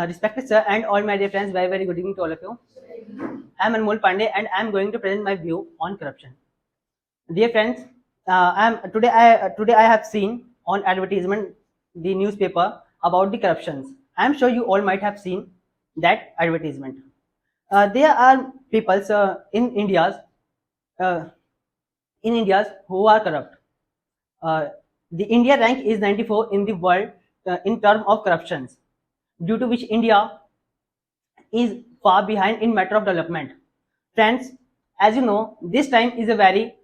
Respected sir and all my dear friends, very good evening to all of you. I am Anmol Pandey and I am going to present my view on corruption. Dear friends, today I have seen on advertisement the newspaper about the corruptions. I am sure you all might have seen that advertisement. There are people uh, in India's who are corrupt. Uh, the India rank is 94 in the world in terms of corruptions, due to which India is far behind in matter of development. Friends, as you know, this time is a very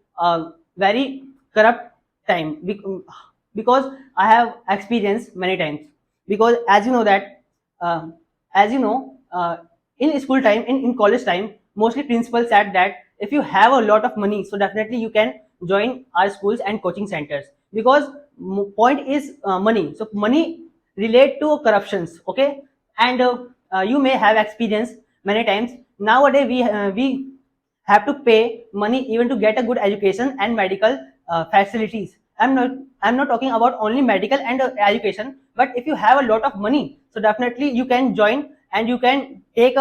corrupt time because I have experienced many times. Because as you know that, uh, as you know, in school time, in college time, mostly principals said that if you have a lot of money, so definitely you can join our schools and coaching centers, because point is money. So money relate to corruptions, okay? And you may have experienced many times. Nowadays we have to pay money even to get a good education and medical facilities. I'm not talking about only medical and education, but if you have a lot of money, so definitely you can join and you can take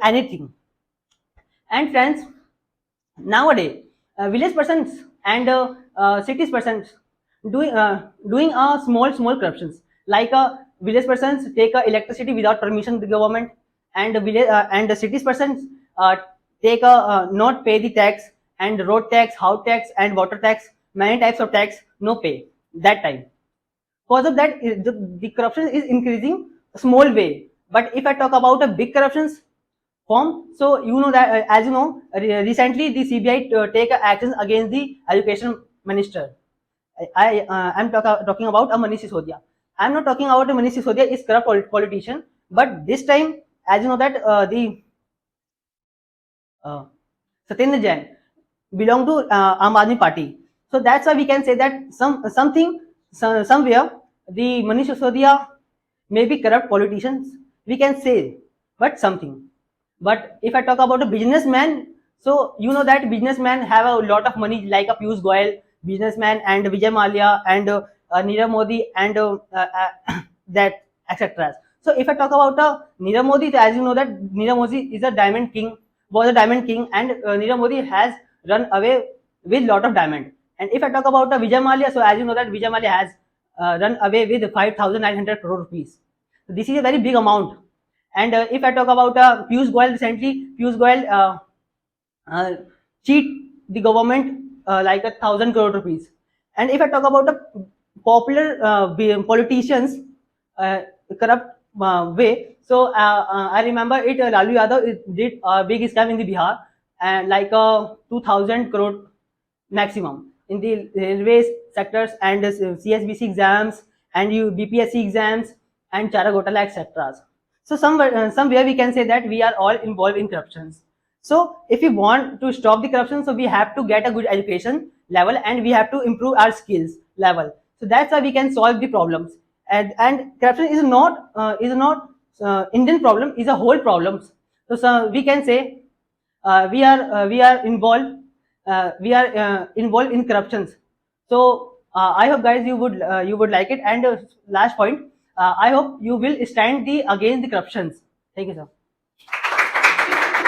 anything. And friends, nowadays village persons and cities persons doing a small corruptions, like village persons take electricity without permission of the government, and the cities persons take not pay the tax, and road tax, house tax and water tax, many types of tax no pay that time. Because of that, the corruption is increasing a small way. But if I talk about a big corruptions form, so you know that, as you know, recently the CBI take actions against the education minister. I'm talking about a Manish Sisodia. I'm not talking about a Manish Sisodia is corrupt politician, but this time, as you know that, the uh, Satyendra Jain belong to Aam Aadmi Party. So that's why we can say that somewhere the Manish Sisodia may be corrupt politicians, we can say, but something. But if I talk about a businessman, so you know that businessmen have a lot of money, like a Piyush Goyal, businessman, and Vijay Mallya, and Nirav Modi, and that etc. So if I talk about Nirav Modi, as you know that Nirav Modi is a diamond king, was a diamond king, and Nirav Modi has run away with lot of diamond. And if I talk about Vijay Mallya, so as you know that Vijay Mallya has run away with 5,900 crore rupees. So this is a very big amount. And if I talk about Piyush Goyal, recently Piyush Goyal uh, cheat the government like 1,000 crore rupees. And if I talk about the popular politicians uh, corrupt way, so I remember it. Lalu Yadav did a big scam in the Bihar, and like 2,000 crore maximum in the railways sectors, and CSBC exams, and BPSC exams, and Chara Gotala, etc. So somewhere we can say that we are all involved in corruptions. So if we want to stop the corruption, so we have to get a good education level, and we have to improve our skills level. So that's how we can solve the problems. And corruption is not Indian problem, is a whole problem. So we can say we are involved in corruptions. So I hope guys you would like it. And last point, I hope you will stand the against the corruptions. Thank you, sir.